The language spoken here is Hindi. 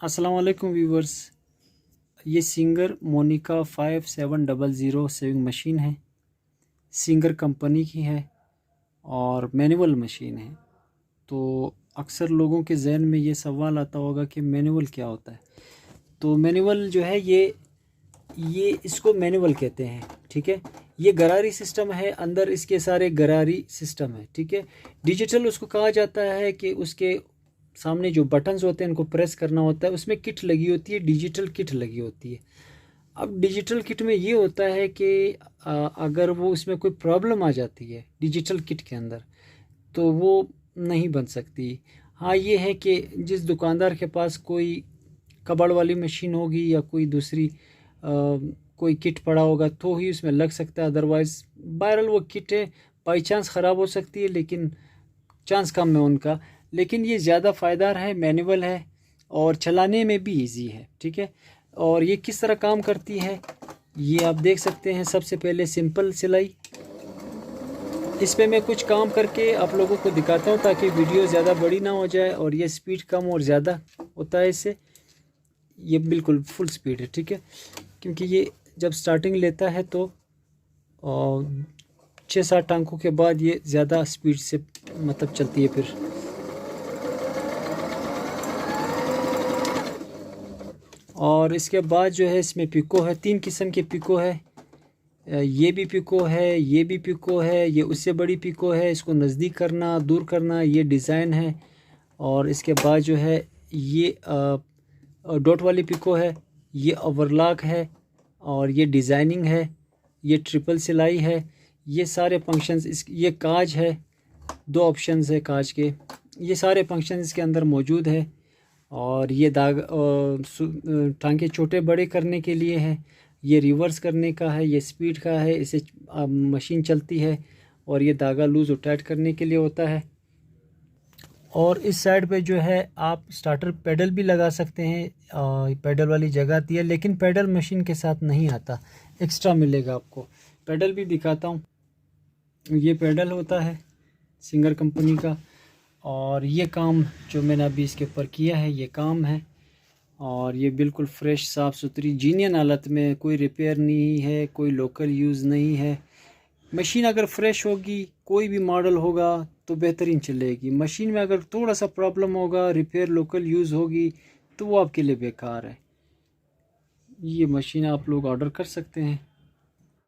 अस्सलाम वालेकुम व्यूवर्स। ये सिंगर मोनिका 5700 सेविंग मशीन है। सिंगर कंपनी की है और मैनुअल मशीन है। तो अक्सर लोगों के जहन में ये सवाल आता होगा कि मैनुअल क्या होता है। तो मैनुअल जो है ये इसको मैनुअल कहते हैं। ठीक है, ये गरारी सिस्टम है, अंदर इसके सारे गरारी सिस्टम है। ठीक है, डिजिटल उसको कहा जाता है कि उसके सामने जो बटन्स होते हैं इनको प्रेस करना होता है, उसमें किट लगी होती है, डिजिटल किट लगी होती है। अब डिजिटल किट में ये होता है कि अगर वो उसमें कोई प्रॉब्लम आ जाती है डिजिटल किट के अंदर तो वो नहीं बन सकती। हाँ, ये है कि जिस दुकानदार के पास कोई कबाड़ वाली मशीन होगी या कोई दूसरी कोई किट पड़ा होगा तो ही उसमें लग सकता है, अदरवाइज़ बहरहाल वो किट है, बाई चांस ख़राब हो सकती है लेकिन चांस कम है उनका। लेकिन ये ज़्यादा फ़ायदेदार है, मैनुअल है और चलाने में भी इजी है। ठीक है, और ये किस तरह काम करती है ये आप देख सकते हैं। सबसे पहले सिंपल सिलाई, इस पे मैं कुछ काम करके आप लोगों को दिखाता हूँ ताकि वीडियो ज़्यादा बड़ी ना हो जाए और ये स्पीड कम और ज़्यादा होता है इससे। ये बिल्कुल फुल स्पीड है। ठीक है, क्योंकि ये जब स्टार्टिंग लेता है तो 6-7 टांकों के बाद ये ज़्यादा स्पीड से मतलब चलती है। फिर और इसके बाद जो है इसमें पिको है, 3 किस्म के पिको है। ये भी पिको है, ये भी पिको है, ये उससे बड़ी पिको है। इसको नज़दीक करना, दूर करना, ये डिज़ाइन है। और इसके बाद जो है ये डॉट वाली पिको है, ये ओवरलॉक है और ये डिज़ाइनिंग है, ये ट्रिपल सिलाई है। ये सारे फंक्शंस ये काज है, 2 ऑप्शंस है काज के। ये सारे फंक्शंस इसके अंदर मौजूद है। और ये टांके छोटे बड़े करने के लिए है, ये रिवर्स करने का है, ये स्पीड का है, इसे मशीन चलती है। और ये धागा लूज़ और टाइट करने के लिए होता है। और इस साइड पे जो है आप स्टार्टर पैडल भी लगा सकते हैं, पैडल वाली जगह आती है, लेकिन पैडल मशीन के साथ नहीं आता, एक्स्ट्रा मिलेगा आपको। पैडल भी दिखाता हूँ। ये पैडल होता है सिंगर कंपनी का और ये काम जो मैंने अभी इसके ऊपर किया है ये काम है। और ये बिल्कुल फ्रेश साफ़ सुथरी जीनियन हालत में, कोई रिपेयर नहीं है, कोई लोकल यूज़ नहीं है। मशीन अगर फ्रेश होगी, कोई भी मॉडल होगा तो बेहतरीन चलेगी। मशीन में अगर थोड़ा सा प्रॉब्लम होगा, रिपेयर लोकल यूज़ होगी तो वो आपके लिए बेकार है। ये मशीन आप लोग ऑर्डर कर सकते हैं।